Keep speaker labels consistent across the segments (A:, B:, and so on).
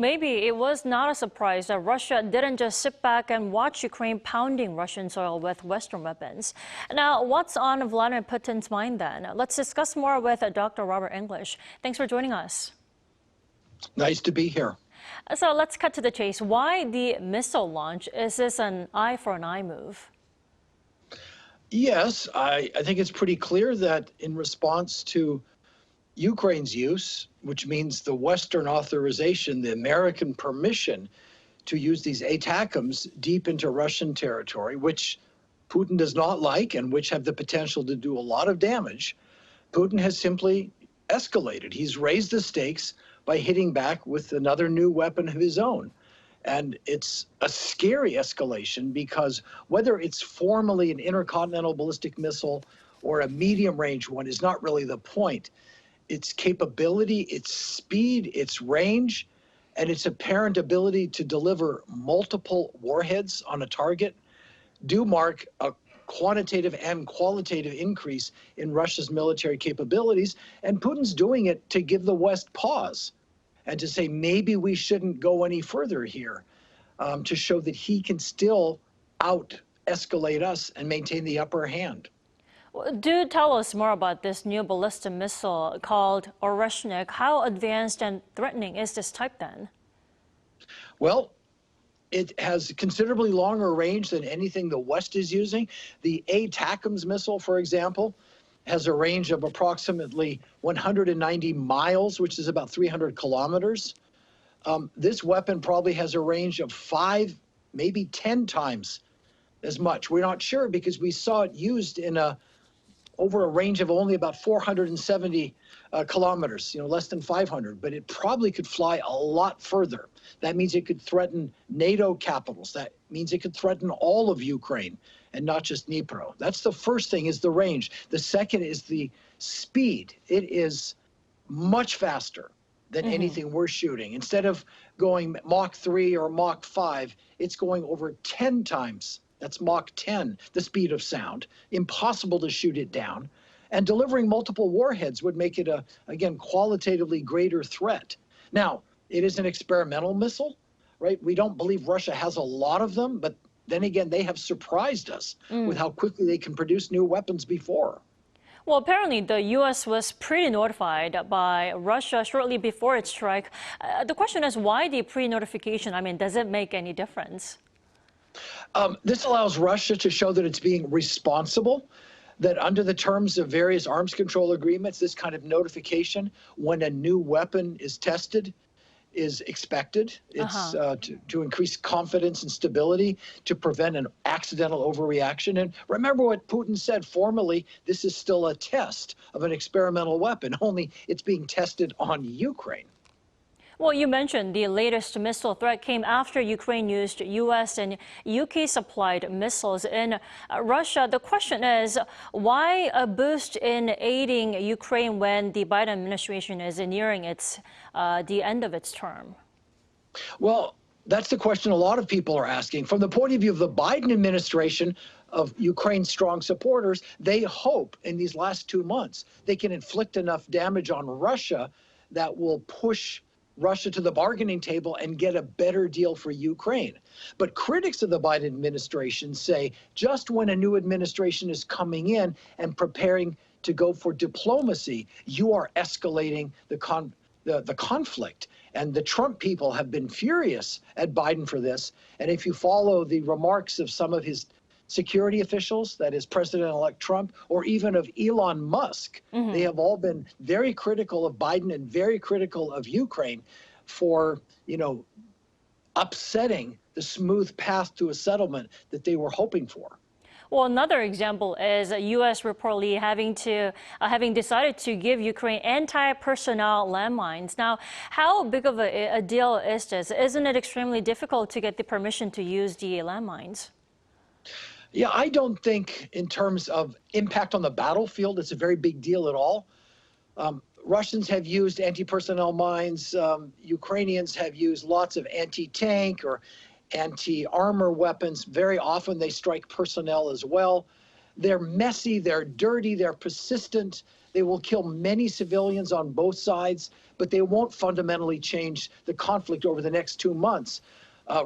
A: maybe it was not a surprise that Russia didn't just sit back and watch Ukraine pounding Russian soil with Western weapons. Now, what's on Vladimir Putin's mind then? Let's discuss more with Dr. Robert English. Thanks for joining us.
B: Nice to be here.
A: So let's cut to the chase. Why the missile launch? Is this an eye for an eye move?
B: Yes, I think it's pretty clear that in response to Ukraine's use, which means the Western authorization, the American permission to use these ATACMS deep into Russian territory, which Putin does not like and which have the potential to do a lot of damage, Putin has simply escalated. He's raised the stakes by hitting back with another new weapon of his own. And it's a scary escalation because whether it's formally an intercontinental ballistic missile or a medium-range one is not really the point. Its capability, its speed, its range, and its apparent ability to deliver multiple warheads on a target do mark a quantitative and qualitative increase in Russia's military capabilities. And Putin's doing it to give the West pause and to say maybe we shouldn't go any further here, to show that he can still out-escalate us and maintain the upper hand.
A: Do tell us more about this new ballistic missile called Oreshnik. How advanced and threatening is this type then?
B: Well, it has considerably longer range than anything the West is using. The ATACMS missile, for example, has a range of approximately 190 miles, which is about 300 kilometers. This weapon probably has a range of 5, maybe 10 times as much. We're not sure because we saw it used in over a range of only about 470 kilometers, less than 500, but it probably could fly a lot further. That means it could threaten NATO capitals. That means it could threaten all of Ukraine and not just Dnipro. That's the first thing, is the range. The second is the speed. It is much faster than anything we're shooting. Instead of going Mach 3 or Mach 5, it's going over 10 times. That's Mach 10, the speed of sound. Impossible to shoot it down. And delivering multiple warheads would make it again, qualitatively greater threat. Now, it is an experimental missile, right? We don't believe Russia has a lot of them, but then again, they have surprised us with how quickly they can produce new weapons before.
A: Well, apparently the U.S. was pretty notified by Russia shortly before its strike. The question is, why the pre-notification? I mean, does it make any difference?
B: This allows Russia to show that it's being responsible, that under the terms of various arms control agreements, this kind of notification when a new weapon is tested is expected. It's to increase confidence and stability, to prevent an accidental overreaction. And remember what Putin said formally, this is still a test of an experimental weapon, only it's being tested on Ukraine.
A: Well, you mentioned the latest missile threat came after Ukraine used U.S. and UK-supplied missiles in Russia. The question is, why a boost in aiding Ukraine when the Biden administration is nearing the end of its term?
B: Well, that's the question a lot of people are asking. From the point of view of the Biden administration, of Ukraine's strong supporters, they hope in these last 2 months they can inflict enough damage on Russia that will push Russia to the bargaining table and get a better deal for Ukraine. But critics of the Biden administration say just when a new administration is coming in and preparing to go for diplomacy, you are escalating the conflict. And the Trump people have been furious at Biden for this. And if you follow the remarks of some of his security officials, that is President-elect Trump, or even of Elon Musk, they have all been very critical of Biden and very critical of Ukraine for, upsetting the smooth path to a settlement that they were hoping for.
A: Well, another example is the U.S. reportedly having decided to give Ukraine anti-personnel landmines. Now, how big of a deal is this? Isn't it extremely difficult to get the permission to use the landmines?
B: Yeah, I don't think in terms of impact on the battlefield, it's a very big deal at all. Russians have used anti-personnel mines. Ukrainians have used lots of anti-tank or anti-armor weapons. Very often they strike personnel as well. They're messy, they're dirty, they're persistent, They will kill many civilians on both sides, but they won't fundamentally change the conflict over the next 2 months.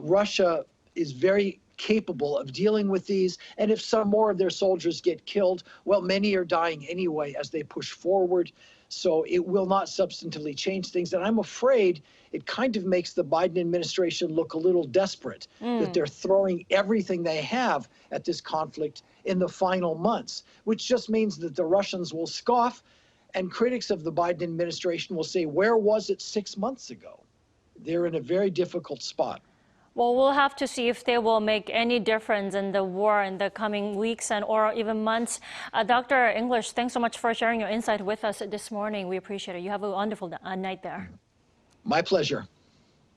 B: Russia is very capable of dealing with these, and if some more of their soldiers get killed, well, many are dying anyway as they push forward. So it will not substantively change things. And I'm afraid it kind of makes the Biden administration look a little desperate that they're throwing everything they have at this conflict in the final months, which just means that the Russians will scoff and critics of the Biden administration will say, where was it 6 months ago? They're in a very difficult spot.
A: Well, we'll have to see if they will make any difference in the war in the coming weeks and or even months. Dr. English, thanks so much for sharing your insight with us this morning. We appreciate it. You have a wonderful night there.
B: My pleasure.